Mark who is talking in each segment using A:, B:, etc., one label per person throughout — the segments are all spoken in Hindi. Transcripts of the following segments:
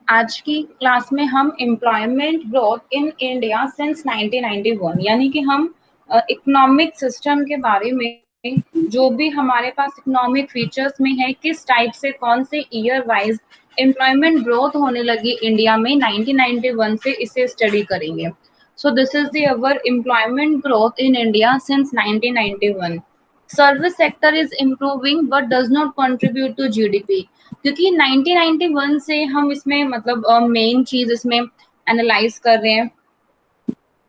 A: आज की क्लास में हम employment growth in India since 1991 यानी कि हम इकोनॉमिक सिस्टम के बारे में जो भी हमारे पास इकोनॉमिक फीचर्स में है, किस टाइप से कौन से ईयर वाइज एम्प्लॉयमेंट ग्रोथ होने लगी इंडिया में 1991 से, इसे स्टडी करेंगे। So this is the our employment growth in India since 1991। Service sector is improving but does not contribute to GDP, क्योंकि 1991 से हम इसमें मतलब मेन चीज इसमें एनालाइज कर रहे हैं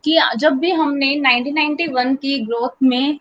A: कि जब भी हमने 1991 की ग्रोथ में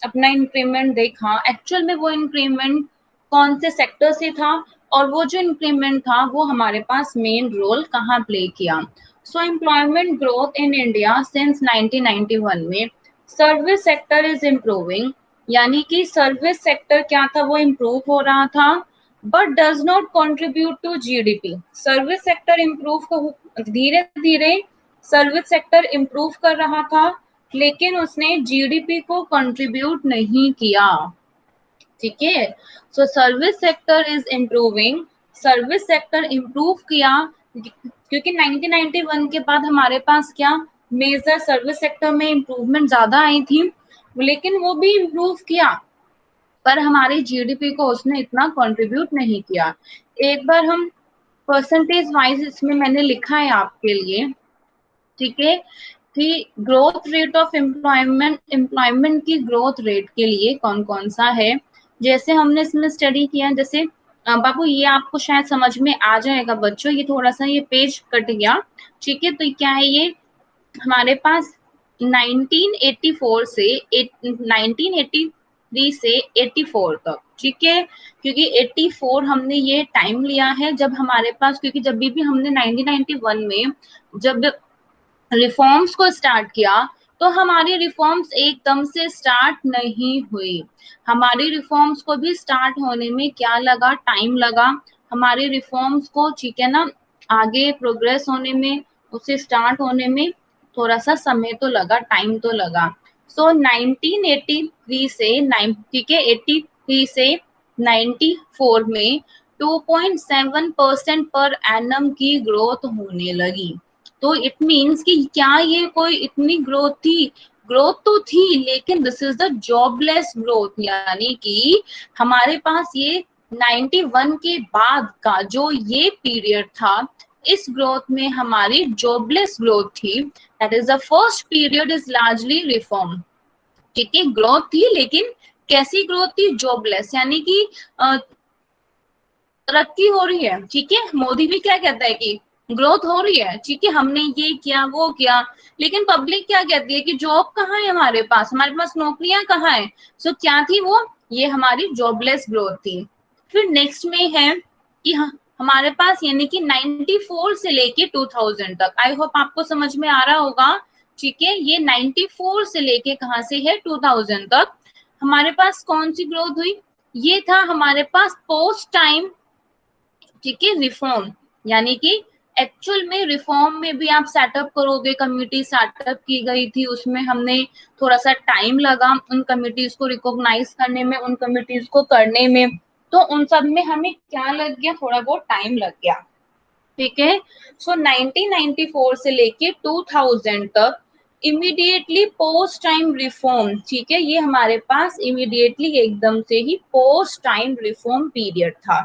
A: अपना इंक्रीमेंट देखा, एक्चुअल में वो इंक्रीमेंट कौन से सेक्टर से था और वो जो इंक्रीमेंट था वो हमारे पास मेन रोल कहाँ प्ले किया। So employment growth in India since 1991 में सर्विस सेक्टर इज इम्प्रूविंग, यानी कि सर्विस सेक्टर क्या था, वो इम्प्रूव हो रहा था but does not contribute to GDP. Service sector improve, धीरे धीरे सर्विस सेक्टर इम्प्रूव कर रहा था लेकिन उसने जीडीपी को कंट्रीब्यूट नहीं किया। ठीक है, so service sector is improving, service sector improve किया क्योंकि 1991 के बाद हमारे पास क्या मेजर सर्विस सेक्टर में इम्प्रूवमेंट ज्यादा आई थी, लेकिन वो भी इम्प्रूव किया पर हमारी जीडीपी को उसने इतना कंट्रीब्यूट नहीं किया। एक बार हम परसेंटेज वाइज इसमें मैंने लिखा है आपके लिए, ठीक है, कि ग्रोथ रेट ऑफ एम्प्लॉयमेंट की ग्रोथ रेट के लिए कौन कौन सा है, जैसे हमने इसमें स्टडी किया। जैसे बाबू ये आपको शायद समझ में आ जाएगा बच्चों, ये थोड़ा सा ये पेज कट गया, ठीक है, तो क्या है ये हमारे पास 1984 से 1983 से 84 तक, ठीक है, क्योंकि 84 हमने ये टाइम लिया है जब हमारे पास, क्योंकि जब भी हमने 1991 में जब रिफॉर्म्स को स्टार्ट किया तो हमारी रिफॉर्म्स एकदम से स्टार्ट नहीं हुई। हमारी रिफॉर्म्स को भी स्टार्ट होने में क्या लगा, टाइम लगा। हमारी रिफॉर्म्स को, ठीक है ना, आगे प्रोग्रेस होने में, उसे स्टार्ट होने में थोड़ा सा समय तो लगा, टाइम तो लगा। सो 1983 से ठीक है 83 से 94 में 2.7% पर एनम की ग्रोथ होने लगी। तो इट मीन्स कि क्या ये कोई इतनी ग्रोथ थी, ग्रोथ तो थी लेकिन this is the jobless growth, यानी कि हमारे पास ये 91 के बाद का जो ये पीरियड था, इस ग्रोथ में हमारी जॉबलेस ग्रोथ थी। That is the first period is largely reform, ठीक है, ग्रोथ थी लेकिन कैसी ग्रोथ थी, जॉबलेस, यानी कि तरक्की हो रही है, ठीक है, मोदी भी क्या कहता है कि ग्रोथ हो रही है, ठीक है, हमने ये किया वो किया, लेकिन पब्लिक क्या कहती है कि जॉब कहाँ है, हमारे पास नौकरियां कहाँ है। सो क्या थी वो, ये हमारी जॉबलेस ग्रोथ थी। फिर नेक्स्ट में है कि हमारे पास यानी कि 94 से लेके 2000 तक, आई होप आपको समझ में आ रहा होगा, ठीक है, ये 94 से लेके कहाँ से है 2000 तक हमारे पास कौन सी ग्रोथ हुई, ये था हमारे पास पोस्ट टाइम, ठीक है, रिफॉर्म, यानी कि एक्चुअल में रिफॉर्म में भी आप सेटअप करोगे, कमिटी सेटअप की गई थी, उसमें हमने थोड़ा सा टाइम लगा उन कमिटीज को रिकॉग्नाइज करने में, उन कमिटीज को करने में, तो उन सब में हमें क्या लग गया, थोड़ा बहुत टाइम लग गया, ठीक है। सो 1994 से लेके 2000 तक इमीडिएटली पोस्ट टाइम रिफॉर्म, ठीक है, ये हमारे पास इमीडिएटली एकदम से ही पोस्ट टाइम रिफॉर्म पीरियड था।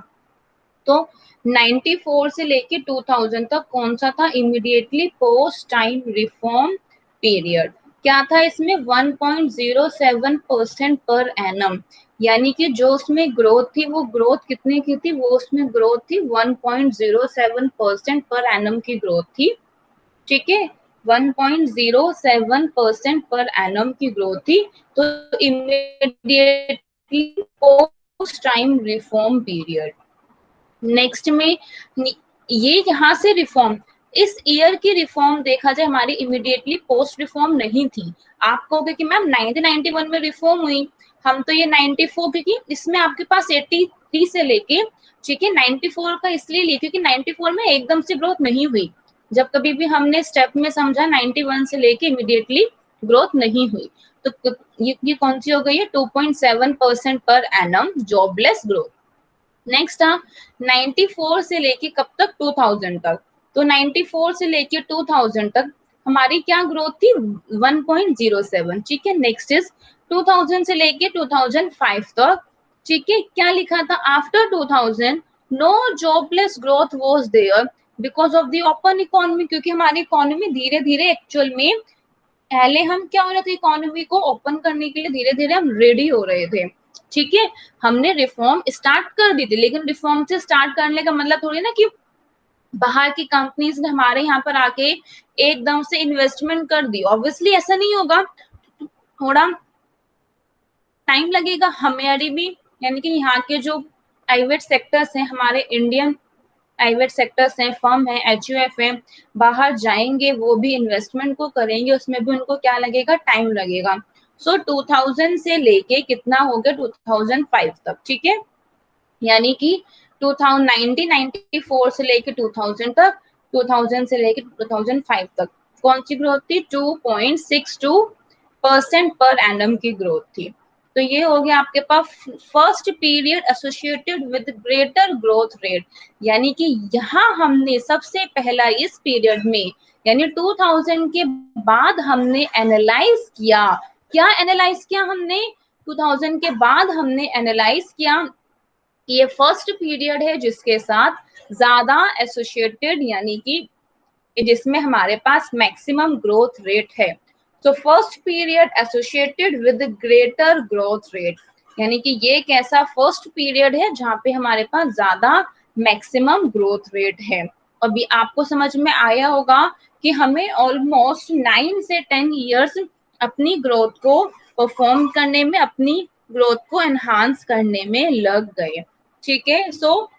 A: तो 94 से लेके 2000 तक कौन सा था, immediately post time reform period. क्या था इसमें 1.07% पर एनम, यानी कि जो उसमें ग्रोथ थी वो ग्रोथ कितने की थी, वो उसमें ग्रोथ थी 1.07% पर एनम की ग्रोथ थी, ठीक है, 1.07% पर एनम की ग्रोथ थी। तो immediately post time reform period. Next में ये यहाँ से रिफॉर्म, इस ईयर की रिफॉर्म देखा जाए हमारी इमीडिएटली पोस्ट रिफॉर्म नहीं थी। आप कहोगे कि मैम 1991 में रिफॉर्म हुई, हम तो ये 94, क्योंकि इसमें आपके पास 83 से लेके, ठीक है, 94 का इसलिए ली क्योंकि 94 में एकदम से ग्रोथ नहीं हुई। जब कभी भी हमने स्टेप में समझा 91 से लेके इमीडिएटली ग्रोथ नहीं हुई, तो ये कौन सी हो गई है, 2.7% per annum jobless growth. Next 94 से लेके कब तक, 2000 तक। तो 94 से लेके 2000 तक हमारी क्या ग्रोथ थी, 1.07। ठीक है, नेक्स्ट इज 2000 से लेके 2005 तक। ठीक है, क्या लिखा था, after 2000 no jobless growth was there because of the open economy, क्योंकि हमारी इकोनॉमी धीरे धीरे एक्चुअल में, पहले हम क्या हो रहे थे, इकोनॉमी को ओपन करने के लिए धीरे धीरे हम रेडी हो रहे थे। ठीक है, हमने रिफॉर्म स्टार्ट कर दी थी, लेकिन रिफॉर्म से स्टार्ट करने का मतलब थोड़ी ना कि बाहर की कंपनीज ने हमारे यहाँ पर आके एकदम से इन्वेस्टमेंट कर दी, ऑब्वियसली ऐसा नहीं होगा, थोड़ा टाइम लगेगा हमारी भी, यानी कि यहाँ के जो प्राइवेट सेक्टर्स हैं, हमारे इंडियन प्राइवेट सेक्टर्स हैं, फर्म है, एचयूएफ है, बाहर जाएंगे, वो भी इन्वेस्टमेंट को करेंगे, उसमें भी उनको क्या लगेगा, टाइम लगेगा। सो 2000 से लेके कितना हो गया, 2005 तक। ठीक है, यानी कि 1994 से लेके 2000 तक, 2000 से लेके 2005 तक कौन सी ग्रोथ थी, 2.62% पर एनम की ग्रोथ थी। तो ये हो गया आपके पास first period associated with greater growth rate, यानी कि यहाँ हमने सबसे पहला इस पीरियड में, यानी 2000 के बाद हमने एनालाइज किया, क्या एनालाइज किया हमने, 2000 के बाद हमने एनालाइज किया कि ये फर्स्ट पीरियड है जिसके साथ ज्यादा एसोसिएटेड, यानी कि जिसमें हमारे पास मैक्सिमम ग्रोथ रेट है। तो first period associated with greater growth rate, यानी कि ये एक ऐसा फर्स्ट पीरियड है जहां पे हमारे पास ज्यादा मैक्सिमम ग्रोथ रेट है। अभी आपको समझ में आया होगा कि हमें ऑलमोस्ट 9 से 10 ईयर्स अपनी ग्रोथ को परफॉर्म करने में, अपनी ग्रोथ को एनहांस करने में लग गए। ठीक है, सो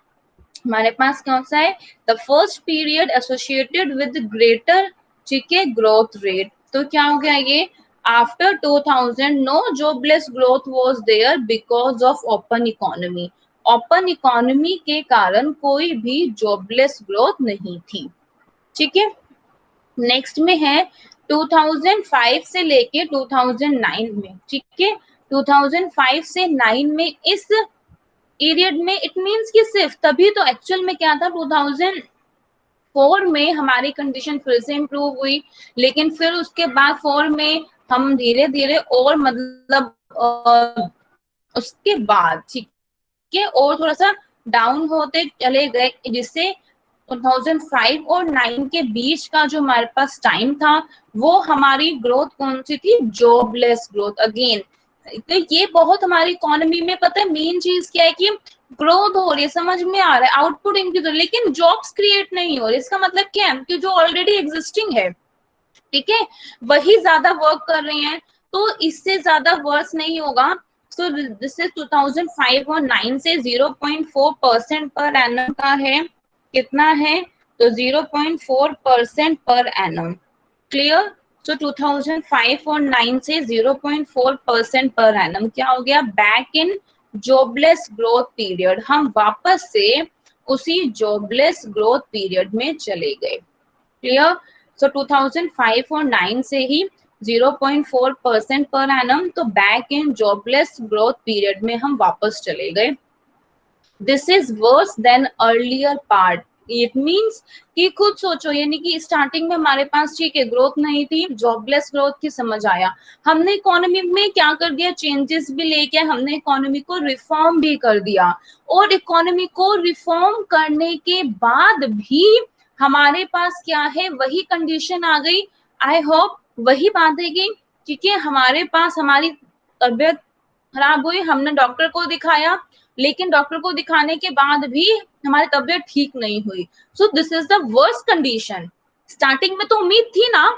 A: हमारे पास कौन सा है, the first period associated with greater, ठीक है, ग्रोथ रेट। तो क्या हो गया ये, after 2000 no jobless growth was there because of open economy, open economy के कारण कोई भी जॉबलेस ग्रोथ नहीं थी। ठीक है, नेक्स्ट में है 2005 से लेके 2009 में। ठीक है, 2005 से 9 में इस पीरियड में, इट मींस कि सिर्फ तभी तो एक्चुअल में क्या था, 2004 में हमारी कंडीशन फिर से इम्प्रूव हुई, लेकिन फिर उसके बाद 4 में हम धीरे धीरे और मतलब उसके बाद, ठीक है, और थोड़ा सा डाउन होते चले गए, जिससे 2005 और 9 के बीच का जो हमारे पास टाइम था, वो हमारी ग्रोथ कौन सी थी, जॉबलेस ग्रोथ अगेन। तो ये बहुत हमारी इकोनॉमी में, पता है मेन चीज क्या है कि ग्रोथ हो रही है, समझ में आ रहा है, आउटपुट इंक्रीज हो रही है, लेकिन जॉब्स क्रिएट नहीं हो रही। इसका मतलब क्या है कि जो ऑलरेडी एग्जिस्टिंग है, ठीक है, वही ज्यादा वर्क कर रहे हैं, तो इससे ज्यादा वर्स नहीं होगा। सो दिस इज 2005 और 9 से 0.4% पर एनम का है, कितना है, तो 0.4% पर एनम। क्लियर, सो 2005 और 9 से 0.4% पर एनम क्या हो गया, back in jobless growth period, हम वापस से उसी जॉबलेस ग्रोथ पीरियड में चले गए। क्लियर, सो 2005 और 9 से ही 0.4% पर एनम, तो back in jobless growth period में हम वापस चले गए। This is worse than earlier part, it means कि खुद सोचो, यानी कि स्टार्टिंग में हमारे पास ठीक है ग्रोथ नहीं थी, जॉबलेस ग्रोथ की, समझ आया, हमने इकोनॉमी में क्या कर दिया, चेंजेस भी लेके हमने इकोनॉमी को रिफॉर्म भी कर दिया, और इकोनॉमी को रिफॉर्म करने के बाद भी हमारे पास क्या है, वही कंडीशन आ गई। आई होप वही बात है कि ठीक है, हमारे पास हमारी तबियत खराब हुई, हमने डॉक्टर को दिखाया, लेकिन डॉक्टर को दिखाने के बाद भी हमारी तबियत ठीक नहीं हुई। सो this is the worst condition. Starting में तो उम्मीद थी ना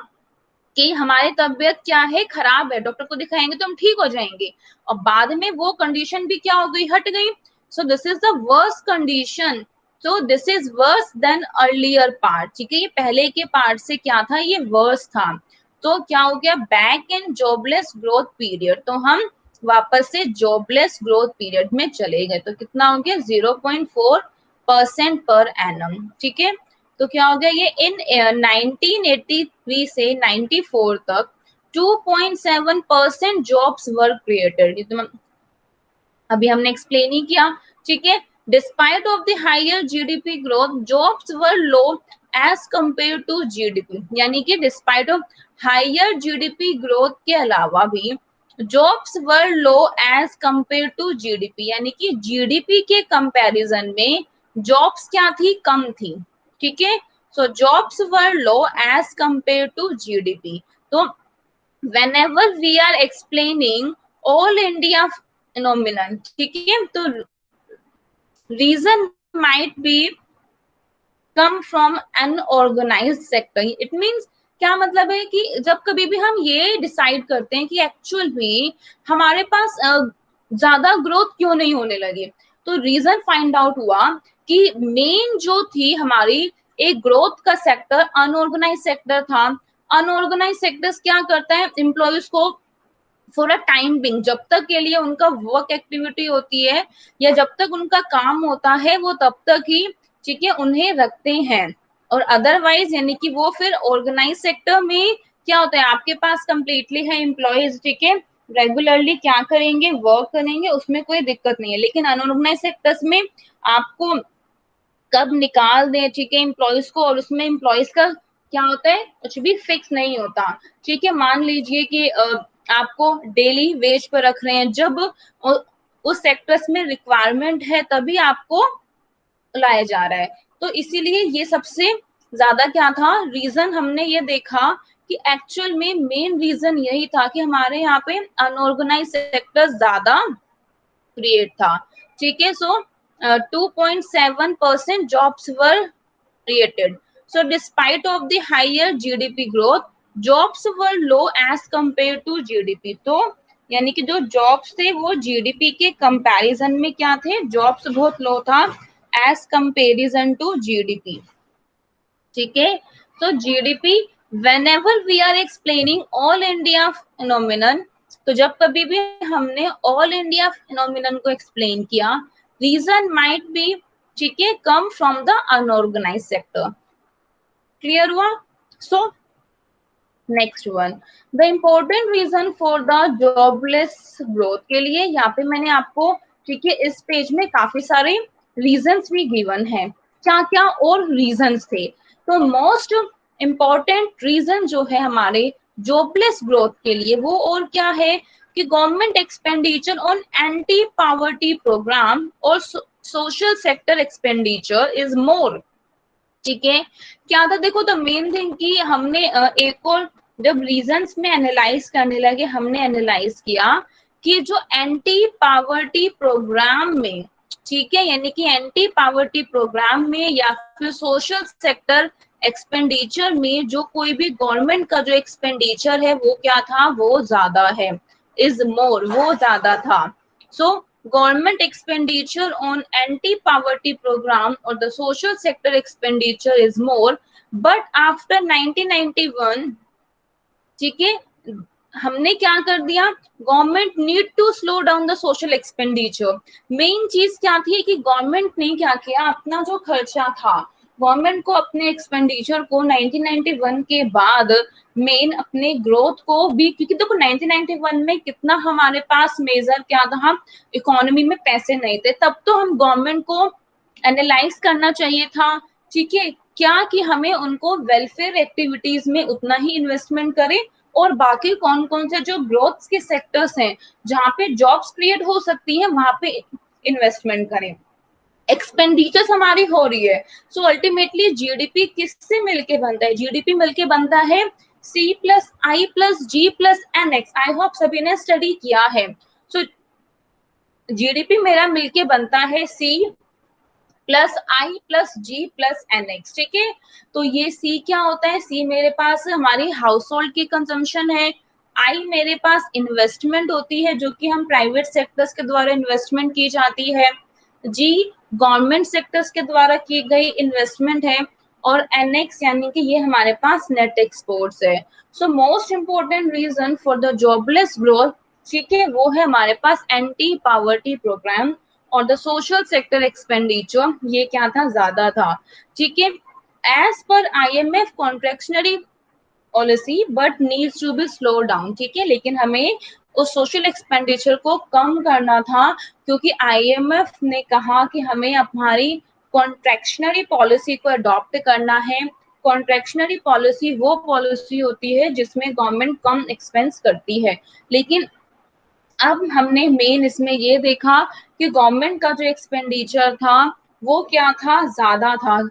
A: कि हमारी तबियत क्या है, खराब है, डॉक्टर को दिखाएंगे तो हम ठीक हो जाएंगे, और बाद में वो कंडीशन भी क्या हो गई, हट गई। सो this is the worst condition, so this is worse than earlier part. ठीक है, ये पहले के पार्ट से क्या था, ये वर्स था। तो क्या हो गया, back in jobless growth period, तो हम वापस से जॉबलेस ग्रोथ पीरियड में चले गए। तो कितना हो गया, 0.4% पर एनम। ठीक है, तो क्या हो गया, ये इन 1983 से 94 तक 2.7% जॉब्स वर क्रिएटेड, अभी हमने एक्सप्लेन ही किया। ठीक है, despite of the higher GDP growth jobs were low as compare to GDP, यानी कि despite of higher GDP growth के अलावा भी jobs were low as compare to GDP, यानी कि जीडीपी के कंपैरिजन में जॉब्स क्या थी, कम थी, ठीक है। So jobs were low as compare to GDP. तो whenever we are explaining all India phenomenon, ठीक है, तो reason might be come from unorganized sector। it means क्या मतलब है कि जब कभी भी हम ये डिसाइड करते हैं कि एक्चुअल में हमारे पास ज्यादा ग्रोथ क्यों नहीं होने लगी, तो रीजन फाइंड आउट हुआ कि मेन जो थी हमारी एक ग्रोथ का सेक्टर अनऑर्गेनाइज सेक्टर था। अनऑर्गेनाइज सेक्टर्स क्या करता है, एम्प्लॉयज को फॉर अ टाइम बिंग, जब तक के लिए उनका वर्क एक्टिविटी होती है या जब तक उनका काम होता है वो तब तक ही, ठीक है, उन्हें रखते हैं। और अदरवाइज यानी कि वो फिर ऑर्गेनाइज सेक्टर में क्या होता है, आपके पास कंप्लीटली है एम्प्लॉयज, ठीक है, रेगुलरली क्या करेंगे, वर्क करेंगे, उसमें कोई दिक्कत नहीं है। लेकिन अनऑर्गेनाइज सेक्टर्स में आपको कब निकाल दें, ठीक है, एम्प्लॉयज को, और उसमें एम्प्लॉयज का क्या होता है, कुछ भी फिक्स नहीं होता, ठीक है। मान लीजिए कि आपको डेली वेज पर रख रहे हैं, जब उस सेक्टर्स में रिक्वायरमेंट है तभी आपको लाया जा रहा है। तो इसीलिए ये सबसे ज्यादा क्या था रीजन, हमने ये देखा कि एक्चुअल में मेन रीजन यही था कि हमारे यहाँ पे अनऑर्गेनाइज सेक्टर ज्यादा क्रिएट था, ठीक है। सो 2.7% jobs were created. So despite of the higher GDP growth, jobs were low as compared to GDP। तो यानी कि जो जॉब्स थे वो जीडीपी के कंपैरिजन में क्या थे, जॉब्स बहुत लो था एज कंपेरिजन टू जीडीपी, ठीक है। तो GDP whenever we are explaining all India phenomenon, तो जब कभी भी हमने ऑल इंडिया फिनोमिनन को एक्सप्लेन किया, रीजन माइट बी, ठीक है, come from the unorganised sector. Clear हुआ? So next one, the important reason for the jobless growth के लिए यहाँ पे मैंने आपको, ठीक है, इस पेज में काफी सारे रीजंस भी गिवन है, क्या क्या और रीजंस थे। तो मोस्ट इम्पोर्टेंट रीजन जो है हमारे जॉबलेस ग्रोथ के लिए वो और क्या है कि government expenditure on anti poverty programme और social sector expenditure is more, ठीक है। क्या था, देखो द मेन थिंग कि हमने एक और जब रीजंस में एनालाइज करने लगे, हमने एनालाइज किया कि जो एंटी पावर्टी प्रोग्राम में, ठीक है, यानी कि एंटी पावर्टी प्रोग्राम में या फिर सोशल सेक्टर एक्सपेंडिचर में जो कोई भी गवर्नमेंट का जो एक्सपेंडिचर है वो क्या था, वो ज्यादा है, इज मोर, वो ज्यादा था। सो government expenditure on anti-poverty program or the social sector expenditure is more, but after 1991, ठीक है, हमने क्या कर दिया, government need to slow down the social expenditure. Main चीज क्या थी कि गवर्नमेंट ने क्या किया, अपना जो खर्चा था, गवर्नमेंट को अपने एक्सपेंडिचर को 1991 के बाद मेन अपने ग्रोथ को भी, क्योंकि देखो 1991 में कितना हमारे पास मेजर क्या था, इकोनॉमी में पैसे नहीं थे, तब तो हम गवर्नमेंट को एनालाइज करना चाहिए था, ठीक है, क्या कि हमें उनको वेलफेयर एक्टिविटीज में उतना ही इन्वेस्टमेंट करें और बाकी कौन कौन से जो ग्रोथ के सेक्टर्स हैं जहां पे जॉब्स क्रिएट हो सकती है वहां पे इन्वेस्टमेंट करें। एक्सपेंडिचर्स हमारी हो रही है, सो अल्टीमेटली जीडीपी किससे मिलके बनता है, जीडीपी मिलके बनता है C plus I plus G plus N X. I hope सभी ने स्टडी किया है। सो जीडीपी मेरा मिलके बनता है C plus I plus G plus N x, ठीक है। तो ये सी क्या होता है, सी मेरे पास हमारी हाउस होल्ड की कंजम्पशन है, आई मेरे पास इन्वेस्टमेंट होती है जो कि हम प्राइवेट सेक्टर्स के द्वारा इन्वेस्टमेंट की जाती है, जी गवर्नमेंट सेक्टर्स के द्वारा की गई इन्वेस्टमेंट है, और एन एक्स यानी कि ये हमारे पास नेट एक्सपोर्ट्स है। So most important reason for the jobless growth, ठीक है, वो है हमारे पास एंटी पॉवर्टी प्रोग्राम और द सोशल सेक्टर एक्सपेंडिचर, ये क्या था, ज्यादा था, ठीक है। As per IMF contractionary policy but needs to be slow down, ठीक है, लेकिन हमें उस सोशल एक्सपेंडिचर को कम करना था, क्योंकि आईएमएफ ने कहा कि हमें हमारी कॉन्ट्रैक्शनरी पॉलिसी को अडॉप्ट करना है। कॉन्ट्रैक्शनरी पॉलिसी वो पॉलिसी होती है जिसमें गवर्नमेंट कम एक्सपेंस करती है, लेकिन अब हमने मेन इसमें ये देखा कि गवर्नमेंट का जो एक्सपेंडिचर था वो क्या था, ज्यादा था।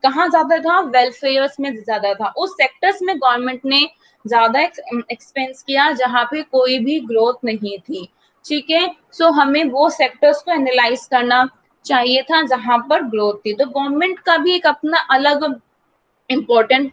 A: कहाँ ज्यादा था, वेलफेयर्स में ज्यादा था, उस सेक्टर्स में गवर्नमेंट ने ज्यादा एक्सपेंस किया जहां पे कोई भी ग्रोथ नहीं थी। ठीक है, सो हमें वो सेक्टर्स को एनालाइज करना चाहिए था जहां पर ग्रोथ थी। तो गवर्नमेंट का भी एक अपना अलग इम्पोर्टेंट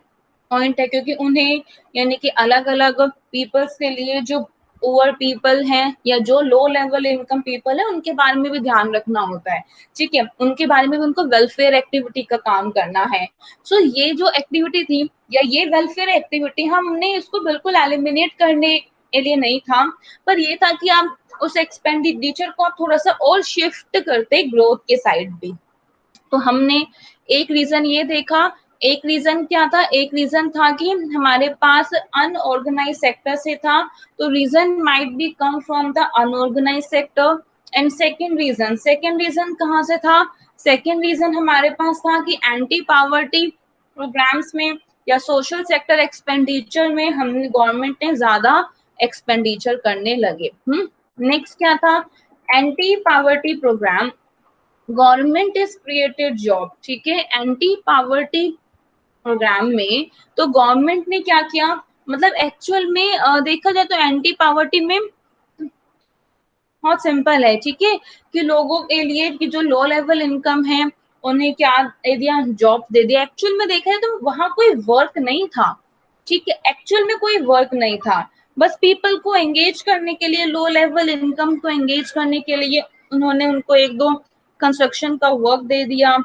A: पॉइंट है, क्योंकि उन्हें यानी कि अलग अलग पीपल्स के लिए, जो पुअर पीपल हैं या जो लो लेवल इनकम पीपल है, उनके बारे में भी ध्यान रखना होता है। ठीक है, उनके बारे में भी उनको वेलफेयर एक्टिविटी का काम करना है। सो ये जो एक्टिविटी थी या ये वेलफेयर एक्टिविटी, हमने इसको बिल्कुल एलिमिनेट करने के लिए नहीं था, पर ये था कि आप उस एक्सपेंडिचर को आप थोड़ा सा और शिफ्ट करते ग्रोथ के साइड भी। तो हमने एक रीजन ये देखा, एक रीजन क्या था, एक रीजन था कि हमारे पास अनऑर्गेनाइज सेक्टर से था, तो reason might be come from the unorganised sector. And second reason कहाँ से था, सेकेंड रीजन हमारे पास था कि एंटी पावर्टी प्रोग्राम्स में या सोशल सेक्टर एक्सपेंडिचर में हम गवर्नमेंट ने ज्यादा एक्सपेंडिचर करने लगे। नेक्स्ट क्या था, anti poverty programme, government is created job. ठीक है, एंटी पावर्टी प्रोग्राम में तो गवर्नमेंट ने क्या किया, मतलब एक्चुअल में देखा जाए तो एंटी पावर्टी में बहुत सिंपल है। ठीक है, कि लोगों के लिए कि जो लो लेवल इनकम है उन्हें क्या दे दिया, जॉब दे दिया। एक्चुअल में देखा जाए तो वहां कोई वर्क नहीं था। ठीक है, एक्चुअल में कोई वर्क नहीं था, बस पीपल को एंगेज करने के लिए, लो लेवल इनकम को एंगेज करने के लिए उन्होंने उनको एक दो कंस्ट्रक्शन का वर्क दे दिया।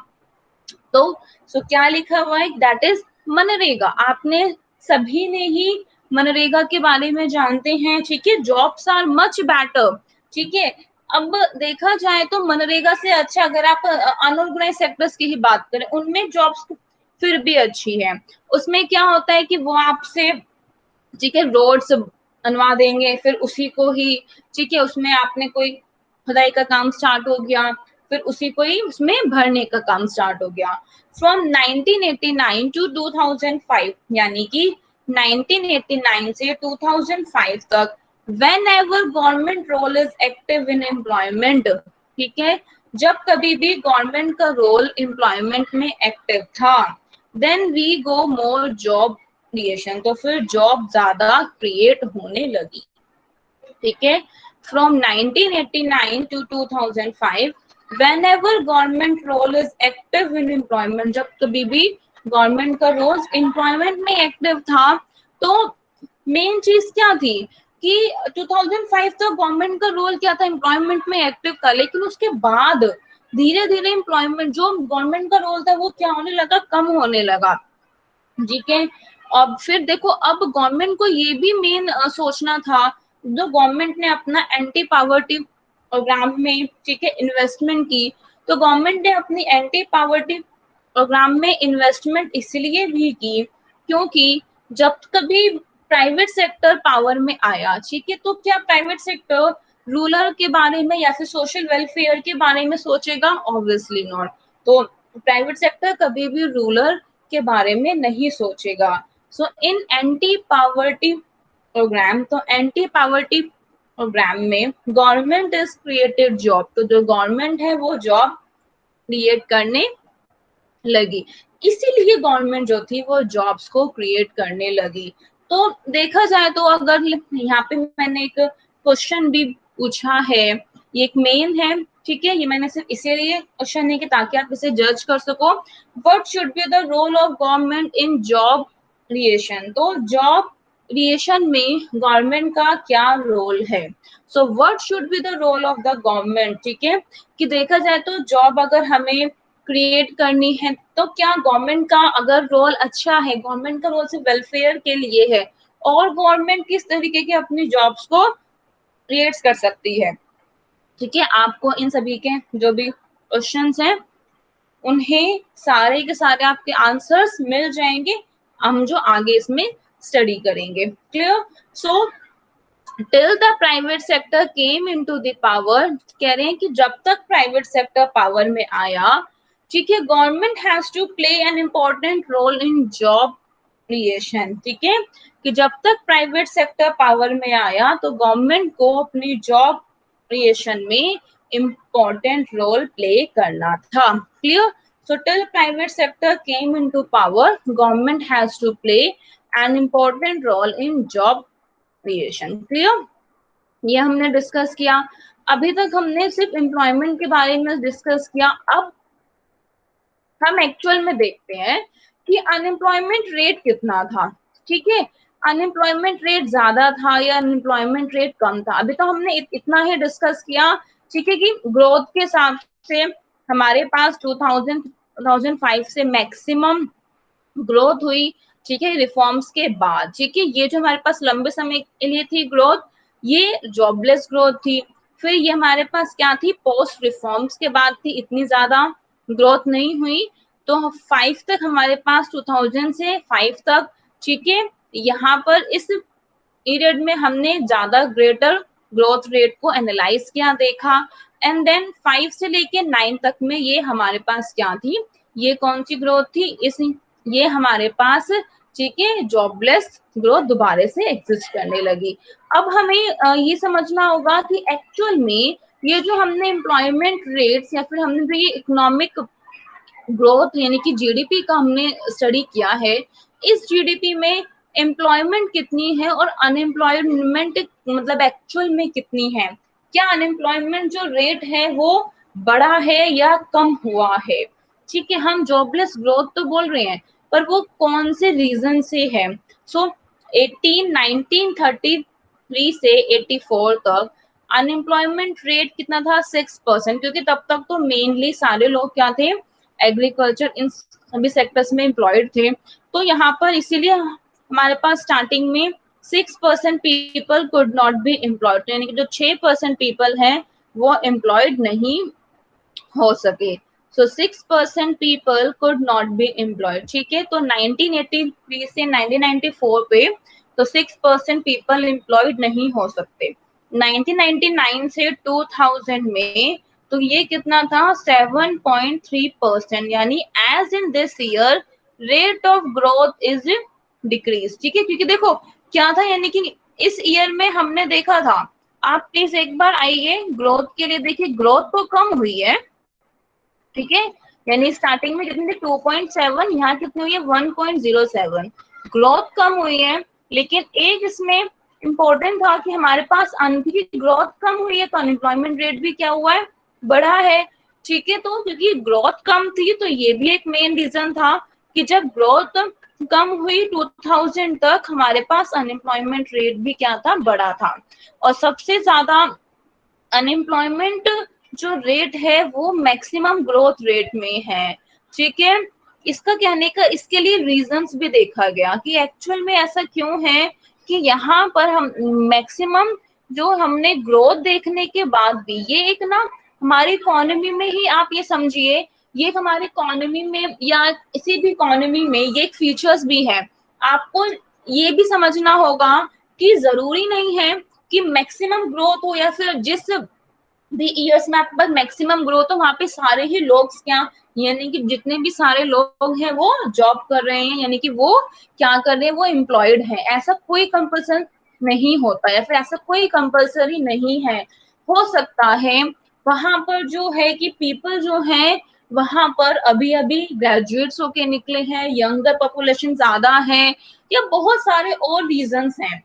A: तो सो क्या लिखा हुआ है, दैट इज मनरेगा। आपने सभी ने ही मनरेगा के बारे में जानते हैं। ठीक है, जॉब्स आर मच बेटर। ठीक है, अब देखा जाए तो मनरेगा से अच्छा, अगर आप अनऑर्गेनाइज सेक्टर्स की ही बात करें, उनमें जॉब्स फिर भी अच्छी है। उसमें क्या होता है कि वो आपसे, ठीक है, रोड्स बनवा देंगे, फिर उसी को ही, ठीक है, उसमें आपने कोई खुदाई का काम स्टार्ट हो गया, फिर उसी को ही उसमें भरने का काम स्टार्ट हो गया। फ्रॉम 1989 टू 2005, यानी कि 1989 से 2005 तक, whenever government role is active in employment, ठीक है, जब कभी भी गवर्नमेंट का रोल एम्प्लॉयमेंट में एक्टिव था, then we go more job creation, तो फिर जॉब ज्यादा क्रिएट होने लगी। ठीक है, from 1989 to 2005, whenever government role is active in employment, जब कभी भी गवर्नमेंट का रोल एम्प्लॉयमेंट में एक्टिव था, तो मेन चीज क्या थी कि 2005 तक गवर्नमेंट का रोल क्या था, एम्प्लॉयमेंट में एक्टिव था, लेकिन उसके बाद धीरे धीरे एम्प्लॉयमेंट, जो गवर्नमेंट का रोल था वो क्या होने लगा, कम होने लगा। ठीक है, अब फिर देखो, अब गवर्नमेंट को ये भी मेन सोचना था, जो गवर्नमेंट ने अपना एंटी पावर्टी प्रोग्राम में, ठीक है, इन्वेस्टमेंट की, तो गवर्नमेंट ने अपनी एंटी पावर्टी प्रोग्राम में इन्वेस्टमेंट इसलिए भी की क्योंकि जब कभी प्राइवेट सेक्टर पावर में आया, ठीक है, तो क्या प्राइवेट सेक्टर रूरल के बारे में या फिर सोशल वेलफेयर के बारे में सोचेगा, ऑब्वियसली नॉट। तो प्राइवेट सेक्टर कभी भी रूरल के बारे में नहीं सोचेगा। सो इन एंटी पावर्टी प्रोग्राम, तो एंटी पावर्टी प्रोग्राम में गवर्नमेंट इज क्रिएटेड जॉब, तो जो गवर्नमेंट है वो जॉब क्रिएट करने लगी, इसीलिए गवर्नमेंट जो थी वो जॉब्स को क्रिएट करने लगी। तो देखा जाए तो अगर यहाँ पे मैंने एक क्वेश्चन भी पूछा है, ये एक मेन है, ठीक है, ये मैंने सिर्फ इसीलिए क्वेश्चन है कि ताकि आप इसे जज कर सको, what should be the role of government in job creation, तो जॉब क्रिएशन में गवर्नमेंट का क्या रोल है। So what should be the role of the government, ठीक है, कि देखा जाए तो जॉब अगर हमें क्रिएट करनी है तो क्या गवर्नमेंट का अगर रोल अच्छा है, गवर्नमेंट का रोल सिर्फ वेलफेयर के लिए है, और गवर्नमेंट किस तरीके की अपनी जॉब्स को क्रिएट कर सकती है। ठीक है, आपको इन सभी के जो भी क्वेश्चंस हैं उन्हें सारे के सारे आपके आंसर्स मिल जाएंगे, हम जो आगे इसमें स्टडी करेंगे। Clear. So till the private sector came into the power, कह रहे हैं कि जब तक प्राइवेट सेक्टर पावर में आया, ठीक है, government has to play an important role in job creation, ठीक है, कि जब तक प्राइवेट सेक्टर पावर में आया तो गवर्नमेंट को अपनी जॉब क्रिएशन में इम्पोर्टेंट रोल प्ले करना था। Clear? So till private sector came into power, government has to play an important role in job creation. Clear? ये हमने डिस्कस किया। अभी तक हमने सिर्फ एम्प्लॉयमेंट के बारे में डिस्कस किया। अब हम एक्चुअल में देखते हैं कि अनएम्प्लॉयमेंट रेट कितना था। ठीक है, अनएम्प्लॉयमेंट रेट ज्यादा था या अनएम्प्लॉयमेंट रेट कम था, अभी तो हमने इतना ही डिस्कस किया। ठीक है, कि ग्रोथ के हिसाब से हमारे पास 2005 से मैक्सिमम ग्रोथ हुई, ठीक है, रिफॉर्म्स के बाद। ठीक है, ये जो हमारे पास लंबे समय के लिए थी ग्रोथ, ये जॉबलेस ग्रोथ थी। फिर ये हमारे पास क्या थी, पोस्ट रिफॉर्म्स के बाद थी, इतनी ज्यादा ग्रोथ नहीं हुई। तो 5 तक हमारे पास 2000 से 5 तक, ठीक है, यहाँ पर इस पीरियड में हमने ज्यादा ग्रेटर ग्रोथ रेट को एनालाइज किया, देखा। एंड देन 5 से लेके 9 तक में ये हमारे पास क्या थी, ये कौन सी ग्रोथ थी, इस ये हमारे पास, ठीक है, जॉबलेस ग्रोथ दोबारा से एग्जिस्ट करने लगी। अब हमें ये समझना होगा कि एक्चुअल में ये जो हमने एम्प्लॉयमेंट रेट्स या फिर हमने जो ये इकोनॉमिक ग्रोथ यानी कि जीडीपी का हमने स्टडी किया है, इस जीडीपी में एम्प्लॉयमेंट कितनी है और अनएम्प्लॉयमेंट मतलब एक्चुअल में कितनी है, क्या अनएम्प्लॉयमेंट जो रेट है वो बढ़ा है या कम हुआ है। ठीक है, हम जॉबलेस ग्रोथ तो बोल रहे हैं, पर वो कौन से रीजन से है। सो 1933 से 84 तक अनएम्प्लॉयमेंट रेट कितना था, 6%, क्योंकि तब तक तो मेनली सारे लोग क्या थे, एग्रीकल्चर, इन सभी सेक्टर्स में एम्प्लॉयड थे। तो यहाँ पर इसीलिए हमारे पास स्टार्टिंग में 6% people could not be employed, यानी कि जो 6% पीपल हैं वो एम्प्लॉयड नहीं हो सके। सो 6% people could not be employed. ठीक है, तो 1983 से 1994 पे तो 6% पीपल एम्प्लॉयड नहीं हो सकते। 1999 से 2000 में तो ये कितना था, 7.3%, यानी as in this year rate of growth is decrease. ठीक है, क्योंकि देखो क्या था, यानी कि इस ईयर में हमने देखा था, आप प्लीज एक बार आइए ग्रोथ के लिए, देखिए ग्रोथ तो कम हुई है। ठीक है, यानी स्टार्टिंग में कितनी थी 2.7, यहाँ कितनी हुई है 1.07, ग्रोथ कम हुई है। लेकिन एक इसमें इंपॉर्टेंट था कि हमारे पास की ग्रोथ कम हुई है तो अनएम्प्लॉयमेंट रेट भी क्या हुआ है, बढ़ा है। ठीक है, तो क्योंकि ग्रोथ कम थी तो ये भी एक मेन रीजन था कि जब ग्रोथ कम हुई 2000 तक हमारे पास अनएम्प्लॉयमेंट रेट भी क्या था, बढ़ा था। और सबसे ज्यादा अनएम्प्लॉयमेंट जो रेट है वो मैक्सिमम ग्रोथ रेट में है। ठीक है, इसका कहने का इसके लिए रीजंस भी देखा गया कि एक्चुअल में ऐसा क्यों है कि यहाँ पर हम मैक्सिमम जो हमने ग्रोथ देखने के बाद भी ये एक ना हमारी इकोनॉमी में ही, आप ये समझिए, ये हमारी इकोनॉमी में या किसी भी इकोनॉमी में ये एक फीचर्स भी है। आपको ये भी समझना होगा कि जरूरी नहीं है कि मैक्सिमम ग्रोथ हो या फिर जिस भी ईयर्स में आपके पास मैक्सिमम ग्रोथ हो वहां पे सारे ही लोग क्या, यानी कि जितने भी सारे लोग हैं वो जॉब कर रहे हैं, यानी कि वो क्या कर रहे हैं, वो एम्प्लॉयड है, ऐसा कोई कंपल्सन नहीं होता या फिर ऐसा कोई कंपल्सरी नहीं है। हो सकता है वहां पर जो है कि पीपल जो है वहां पर अभी अभी ग्रेजुएट्स होके निकले हैं, यंगर पॉपुलेशन ज्यादा है, या बहुत सारे और रीजंस हैं।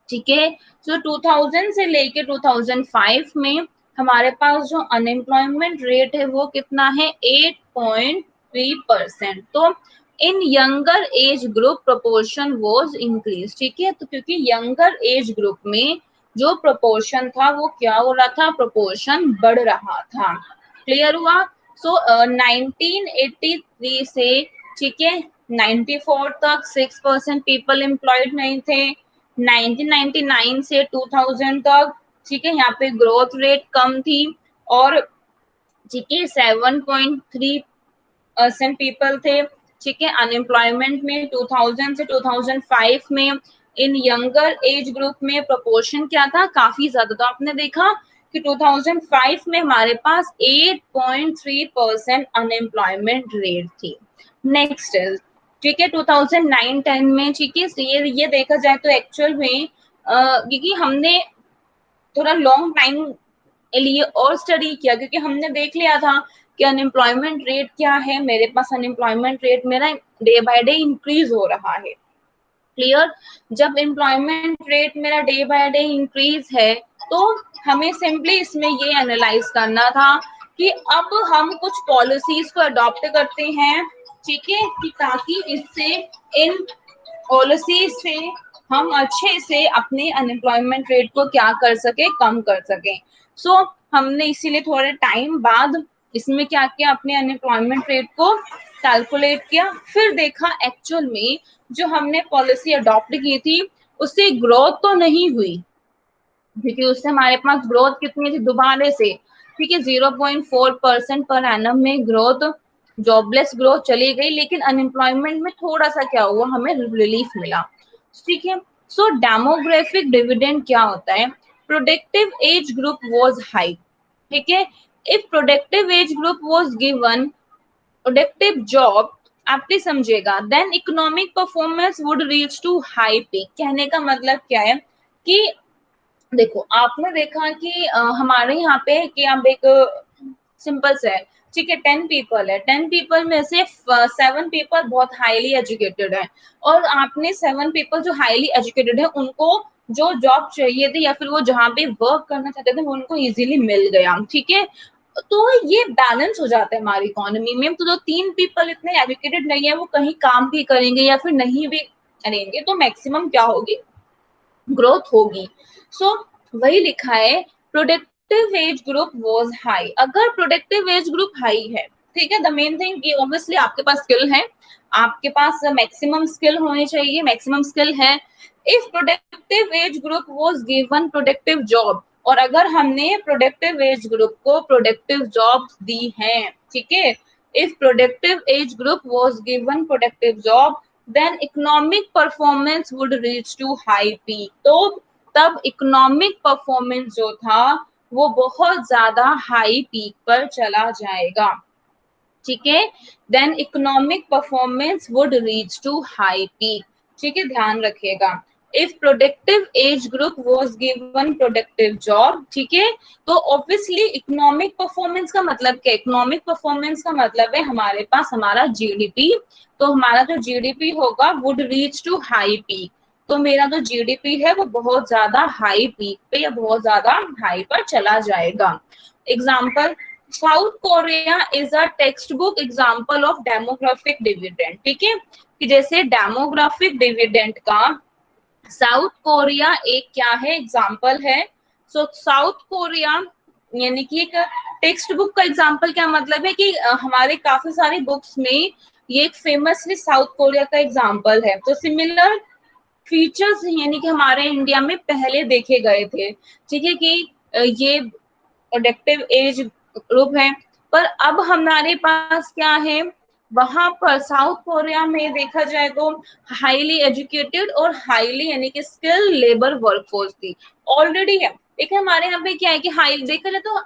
A: ठीक है, तो 2000 से लेके 2005 में हमारे पास जो अनएम्प्लॉयमेंट रेट है वो कितना है, 8.3%। तो इन younger age group proportion was increase. ठीक है, तो क्योंकि यंगर एज ग्रुप में जो प्रोपोर्शन था वो क्या हो रहा था, प्रोपोर्शन बढ़ रहा था। क्लियर हुआ? सो 1983 से, ठीक है, 94 तक 6% पीपल एम्प्लॉयड नहीं थे। 1999 से 2000 तक, ठीक है, यहाँ पे ग्रोथ रेट कम थी। और ठीक है 7.3% पीपल थे। ठीक है, अनएम्प्लॉयमेंट में 2000 से 2005 में इन यंगर एज ग्रुप में प्रोपोर्शन क्या था, काफी ज्यादा। तो आपने देखा कि 2005 में हमारे पास 8.3% अनएम्प्लॉयमेंट रेट थी। नेक्स्ट, ठीक है, 2009-10 में, ठीक है, ये देखा जाए तो एक्चुअल में क्योंकि हमने थोड़ा लॉन्ग टाइम के लिए और स्टडी किया, क्योंकि हमने देख लिया था कि अनएम्प्लॉयमेंट रेट क्या है, मेरे पास अनएम्प्लॉयमेंट रेट मेरा डे बाय डे इंक्रीज हो रहा है। क्लियर? जब एम्प्लॉयमेंट रेट मेरा डे बाय डे इंक्रीज है तो हमें सिंपली इसमें ये एनालाइज करना था कि अब हम कुछ पॉलिसीज को अडॉप्ट करते हैं, ठीक है, कि ताकि इससे इन पॉलिसी से हम अच्छे से अपने अनएम्प्लॉयमेंट रेट को क्या कर सके, कम कर सके। सो हमने इसीलिए थोड़े टाइम बाद इसमें क्या किया, अपने अनएम्प्लॉयमेंट रेट को कैलकुलेट किया, फिर देखा एक्चुअल में जो हमने पॉलिसी अडॉप्ट की थी उससे ग्रोथ तो नहीं हुई, क्योंकि उससे हमारे पास ग्रोथ कितनी थी दोबारा से, ठीक है, 0.4% पर एनम में ग्रोथ, जॉबलेस ग्रोथ चली गई, लेकिन अनएम्प्लॉयमेंट में थोड़ा सा क्या हुआ, हमें रिलीफ मिला, ठीक है। सो डेमोग्राफिक डिविडेंड क्या होता है, productive age group was high, ठीक है, if productive age group was given productive job, आप भी समझेगा, then economic performance would reach to high peak. कहने का मतलब क्या है कि देखो आपने देखा कि हमारे यहाँ पे कि अब एक सिंपल से है, ठीक है, 10 पीपल है, 10 पीपल में से 7 पीपल बहुत हाईली एजुकेटेड है, और आपने 7 पीपल जो हाईली एजुकेटेड है उनको जो जॉब चाहिए थी या फिर वो जहाँ पे वर्क करना चाहते थे वो उनको इजीली मिल गया, ठीक है। तो ये बैलेंस हो जाता है हमारी इकोनॉमी में। तो जो 3 पीपल इतने एजुकेटेड नहीं है वो कहीं काम भी करेंगे या फिर नहीं भी करेंगे तो मैक्सिमम क्या होगी, ग्रोथ होगी। सो वही लिखा है, productive age group was high. अगर प्रोडक्टिव एज ग्रुप हाई है, ठीक है, द मेन थिंग कि ऑब्वियसली आपके पास स्किल है, आपके पास मैक्सिमम स्किल होनी चाहिए, मैक्सिमम स्किल है। If productive age group was given productive job, और अगर हमने प्रोडक्टिव एज ग्रुप को प्रोडक्टिव जॉब दी है, ठीक है, if productive age group was given productive job then economic performance would reach to high peak. तो तब इकोनॉमिक परफॉर्मेंस जो था वो बहुत ज्यादा हाई पीक पर चला जाएगा, ठीक है, then economic performance would reach to high peak, ठीक है, ध्यान रखिएगा। If productive age group was given productive job, ठीक है, तो ऑब्वियसली इकोनॉमिक परफॉर्मेंस का मतलब क्या, इकोनॉमिक परफॉर्मेंस का मतलब है हमारे पास हमारा जीडीपी, तो हमारा जो जीडीपी होगा would reach to high peak, तो मेरा जो जीडीपी है वो बहुत ज्यादा हाई पीक पे या बहुत ज्यादा हाई पर चला जाएगा। Example, south Korea is a text book example of demographic dividend, ठीक है, कि जैसे डेमोग्राफिक डिविडेंड का साउथ कोरिया एक क्या है, एग्जाम्पल है। सो साउथ कोरिया यानी कि एक टेक्स्ट बुक का एग्जाम्पल क्या मतलब है कि हमारे काफी सारी बुक्स में ये एक फेमसली साउथ कोरिया का एग्जाम्पल है। तो सिमिलर फीचर्स यानी कि हमारे इंडिया में पहले देखे गए थे, ठीक है, कि ये प्रोडक्टिव एज ग्रुप है, पर अब हमारे पास क्या है, वहां पर साउथ कोरिया में देखा जाए तो हाईली एजुकेटेड और हाईली यानी कि स्किल लेबर वर्कफोर्स थी, ऑलरेडी है। लेकिन हमारे यहाँ पे क्या है कि हाई देखा जाए तो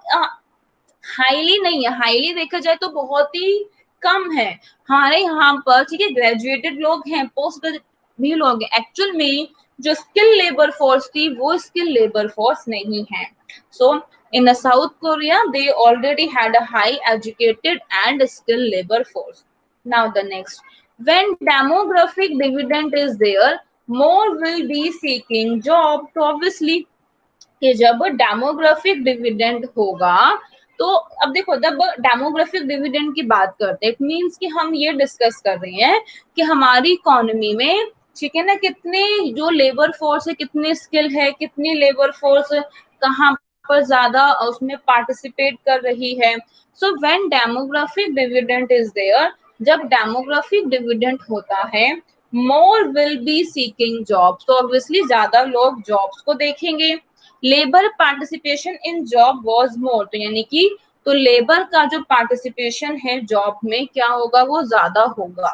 A: हाईली नहीं है, हाईली देखा जाए तो बहुत ही कम है हमारे यहाँ पर, ठीक है, ग्रेजुएटेड लोग हैं, पोस्ट ग्रेजुएट भी लोग हैं, एक्चुअल में जो स्किल लेबर फोर्स थी वो स्किल लेबर फोर्स नहीं है। सो in South Korea they already had a high educated and skilled labor force. Now the next, when demographic dividend is there more will be seeking job, तो obviously कि जब डेमोग्राफिक डिविडेंड होगा तो अब देखो जब डेमोग्राफिक डिविडेंड की बात करते हैं इट मींस कि हम ये डिस्कस कर रहे हैं कि हमारी इकोनॉमी में, ठीक है ना, कितने जो लेबर फोर्स है, कितनी स्किल है, कितनी लेबर फोर्स कहाँ पर ज्यादा उसमें पार्टिसिपेट कर रही है। So when demographic dividend is there, जब डेमोग्राफिक डिविडेंड होता है more will be seeking jobs, तो ऑब्वियसली ज्यादा लोग जॉब्स को देखेंगे। Labour participation in job was more, तो यानी कि तो लेबर का जो पार्टिसिपेशन है जॉब में क्या होगा, वो ज्यादा होगा।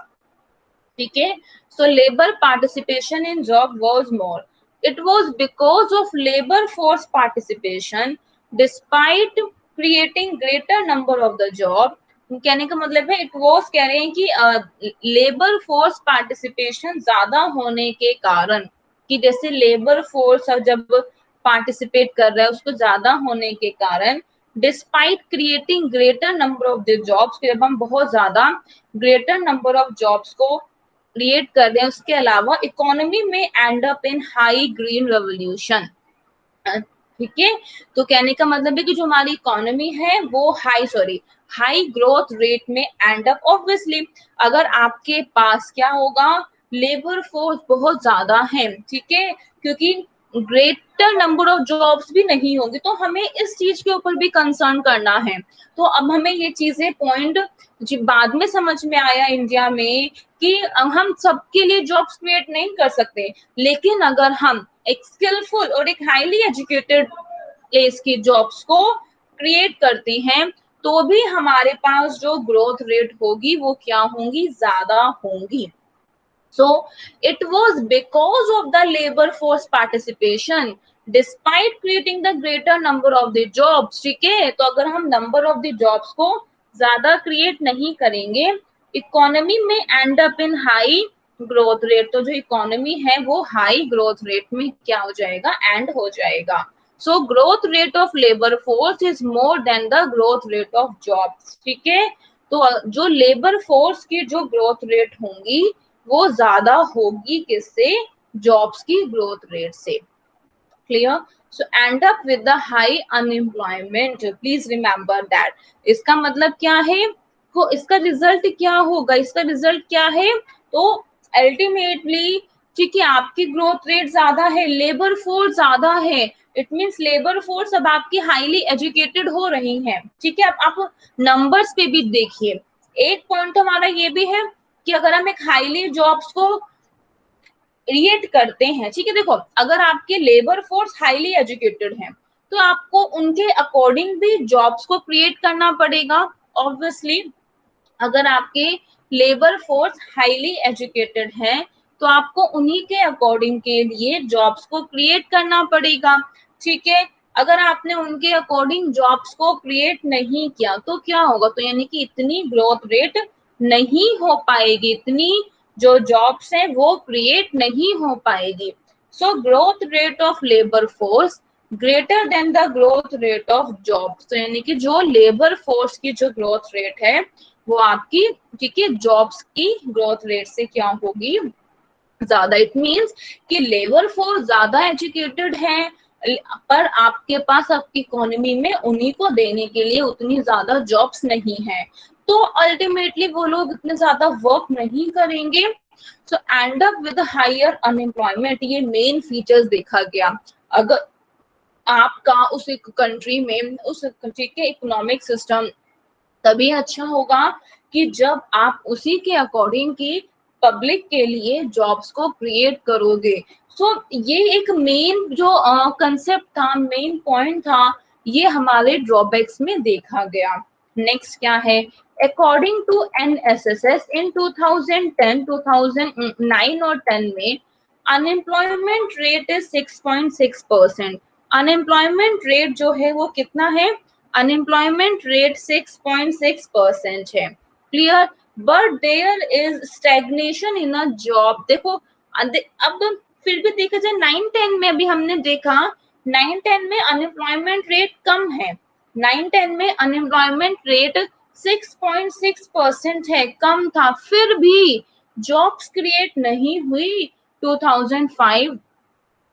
A: ठीक है। So labour participation in job was more, it was because of labour force participation despite creating greater number of the job. कहने का मतलब है, इट वाज कह रहे हैं कि लेबर फोर्स पार्टिसिपेशन ज्यादा होने के कारण, कि जैसे लेबर फोर्स जब पार्टिसिपेट कर रहा है उसको ज्यादा होने के कारण, despite creating greater number of the jobs, जब हम बहुत ज्यादा ग्रेटर नंबर ऑफ जॉब्स को क्रिएट कर रहे हैं, उसके अलावा इकोनॉमी में and up in high green revolution. ठीक है। तो कहने का मतलब है कि जो हमारी इकोनॉमी है वो हाई ग्रोथ रेट में एंड अप, ऑब्वियसली अगर आपके पास क्या होगा, लेबर फोर्स बहुत ज्यादा है, ठीक है, क्योंकि ग्रेटर नंबर ऑफ जॉब्स भी नहीं होंगे, तो हमें इस चीज के ऊपर भी कंसर्न करना है। तो अब हमें ये चीजें पॉइंट बाद में समझ में आया इंडिया में कि हम सबके लिए जॉब्स क्रिएट नहीं कर सकते, लेकिन अगर हम एक स्किलफुल और एक हाईली एजुकेटेड प्लेस की जॉब्स को क्रिएट करते हैं, तो भी हमारे पास जो ग्रोथ रेट होगी वो क्या होंगी, ज्यादा होंगी। So it was because of the labor force participation despite creating the greater number of the jobs। ठीक है, तो अगर हम नंबर ऑफ द जॉब्स को ज्यादा क्रिएट नहीं करेंगे, इकोनॉमी में and up in high growth rate, तो जो इकोनॉमी है वो हाई ग्रोथ रेट में क्या हो जाएगा, एंड हो जाएगा। So growth rate of labour force is more than the growth rate of jobs. ठीक है, तो जो लेबर फोर्स की जो ग्रोथ रेट होंगी वो ज्यादा होगी किससे, जॉब्स की ग्रोथ रेट से। Clear. So end up with the high unemployment, please remember that. इसका मतलब क्या है, तो इसका रिजल्ट क्या होगा, इसका रिजल्ट क्या है, तो अल्टीमेटली, ठीक है, आपकी ग्रोथ रेट ज्यादा है, लेबर फोर्स ज्यादा है, इट मीन्स लेबर फोर्स अब आपकी हाईली एजुकेटेड हो रही है। ठीक है, अब आप नंबर्स पे भी देखिए, एक पॉइंट हमारा ये भी है कि अगर हम एक हाईली जॉब्स को क्रिएट करते हैं, ठीक है, देखो अगर आपके लेबर फोर्स हाईली एजुकेटेड है तो आपको उनके अकॉर्डिंग भी जॉब्स को क्रिएट करना पड़ेगा, ऑब्वियसली। अगर आपके लेबर फोर्स हाईली एजुकेटेड है तो आपको उन्हीं के अकॉर्डिंग के लिए जॉब्स को क्रिएट करना पड़ेगा। ठीक है, अगर आपने उनके अकॉर्डिंग जॉब्स को क्रिएट नहीं किया तो क्या होगा, तो यानी कि इतनी ग्रोथ रेट नहीं हो पाएगी, इतनी जो जॉब्स है वो क्रिएट नहीं हो पाएगी। So growth rate of labour force greater than the growth rate of jobs, तो यानी कि जो लेबर फोर्स की जो ग्रोथ रेट है वो आपकी, ठीक है, जॉब्स की ग्रोथ रेट से क्या होगी, ज्यादा। इट मीन्स कि लेबर फोर्स ज्यादा एजुकेटेड है, पर आपके पास आपकी इकोनॉमी में उन्हीं को देने के लिए उतनी ज्यादा जॉब्स नहीं है, तो अल्टीमेटली वो लोग इतने ज्यादा वर्क नहीं करेंगे। So end up with higher unemployment, ये मेन फीचर्स देखा गया। अगर आपका उस एक कंट्री में उस कंट्री के इकोनॉमिक सिस्टम तभी अच्छा होगा कि जब आप उसी के अकॉर्डिंग की पब्लिक के लिए जॉब्स को क्रिएट करोगे। सो ये एक मेन जो कंसेप्ट था, मेन पॉइंट था, ये हमारे ड्रॉबैक्स में देखा गया। नेक्स्ट क्या है, अकॉर्डिंग टू एनएसएसएस इन 2010 2009 और 10 में unemployment rate is 6.6%। Unemployment rate जो है वो कितना है, अनएम्प्लॉयमेंट रेट 6.6% है। Clear, but there is stagnation in a job. देखो अब फिर भी देखा जाए 9-10 में, अभी हमने देखा 9-10 में अनएम्प्लॉयमेंट रेट कम है, 9-10 में अनएम्प्लॉयमेंट रेट 6.6% है, कम था, फिर भी जॉब्स क्रिएट नहीं हुई 2005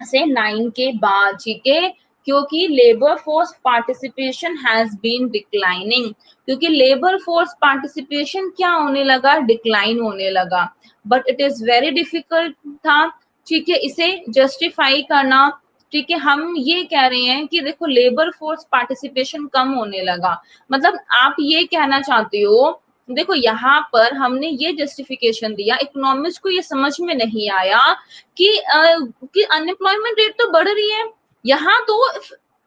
A: से 9 के बाद। ठीक है, क्योंकि labour force participation has been declining, क्योंकि लेबर फोर्स पार्टिसिपेशन क्या होने लगा, डिक्लाइन होने लगा। But it is very difficult था, ठीक है, इसे जस्टिफाई करना। ठीक है, हम ये कह रहे हैं कि देखो लेबर फोर्स पार्टिसिपेशन कम होने लगा, मतलब आप ये कहना चाहते हो, देखो यहाँ पर हमने ये जस्टिफिकेशन दिया, इकोनॉमिक्स को ये समझ में नहीं आया कि अनएम्प्लॉयमेंट रेट तो बढ़ रही है, यहाँ तो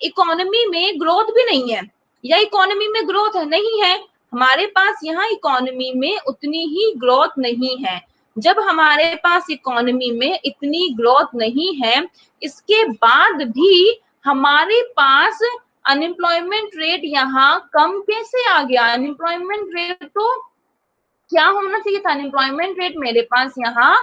A: इकोनॉमी में ग्रोथ भी नहीं है, या इकोनॉमी में ग्रोथ है नहीं है, हमारे पास यहाँ इकोनॉमी में उतनी ही ग्रोथ नहीं है। जब हमारे पास इकोनॉमी में इतनी ग्रोथ नहीं है, इसके बाद भी हमारे पास अनएम्प्लॉयमेंट रेट यहाँ कम कैसे आ गया? अनएम्प्लॉयमेंट रेट तो क्या होना चाहिए था? अनएम्प्लॉयमेंट रेट मेरे पास यहाँ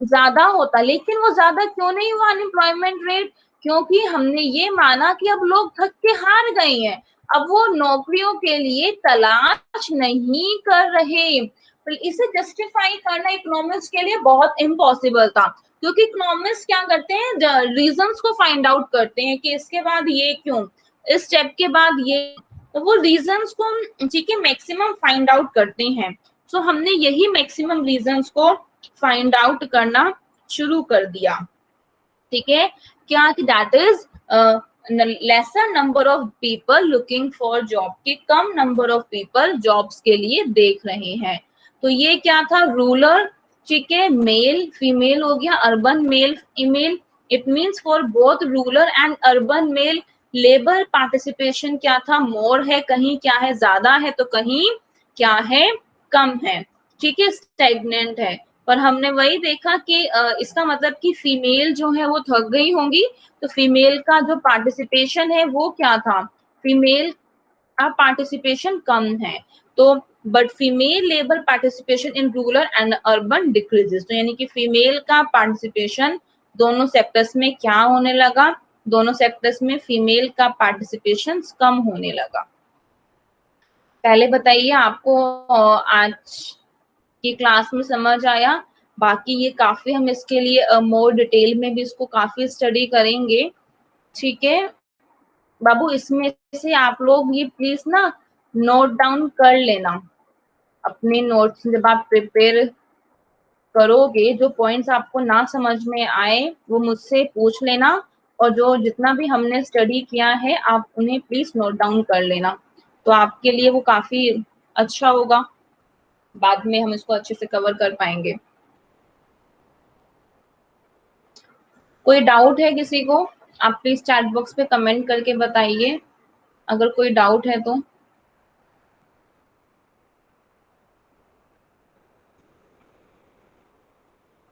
A: ज्यादा होता, लेकिन वो ज्यादा क्यों नहीं हुआ अनएम्प्लॉयमेंट रेट? क्योंकि हमने ये माना कि अब लोग थक के हार गए हैं, अब वो नौकरियों के लिए तलाश नहीं कर रहे। इसे जस्टिफाई करना इकोनॉमिक्स के लिए बहुत इम्पॉसिबल था, क्योंकि इकोनॉमिक्स क्या करते हैं, रीजंस को फाइंड आउट करते हैं कि इसके बाद ये क्यों, इस स्टेप के बाद ये, तो वो रीजंस को ठीक है मैक्सिमम फाइंड आउट करते हैं। सो हमने यही मैक्सिमम रीजंस को फाइंड आउट करना शुरू कर दिया। ठीक है, क्या कि that is lesser number of people looking for job, के कम नंबर ऑफ पीपल जॉब्स के लिए देख रहे हैं। तो ये क्या था? रूरल, ठीक है, मेल फीमेल हो गया, urban male female. It means for both rural and urban male labour participation क्या था? मोर है, कहीं क्या है? ज्यादा है, तो कहीं क्या है? कम है। ठीक है, स्टेगनेंट है। पर हमने वही देखा कि इसका मतलब कि फीमेल जो है वो थक गई होंगी, तो फीमेल का जो पार्टिसिपेशन है वो क्या था? फीमेल का पार्टिसिपेशन कम है। तो but female labour participation in rural and urban decreases, तो यानी कि फीमेल का पार्टिसिपेशन दोनों सेक्टर्स में क्या होने लगा? दोनों सेक्टर्स में फीमेल का पार्टिसिपेशन कम होने लगा। पहले बताइए आपको आज की क्लास में समझ आया? बाकी ये काफी हम इसके लिए मोर डिटेल में भी इसको काफी स्टडी करेंगे। ठीक है बाबू, इसमें से आप लोग ये प्लीज ना नोट डाउन कर लेना अपने नोट्स। जब आप प्रिपेयर करोगे, जो पॉइंट्स आपको ना समझ में आए वो मुझसे पूछ लेना, और जो जितना भी हमने स्टडी किया है आप उन्हें प्लीज नोट डाउन कर लेना, तो आपके लिए वो काफी अच्छा होगा, बाद में हम इसको अच्छे से कवर कर पाएंगे। कोई डाउट है किसी को? आप प्लीज चैट बॉक्स पे कमेंट करके बताइए अगर कोई डाउट है तो।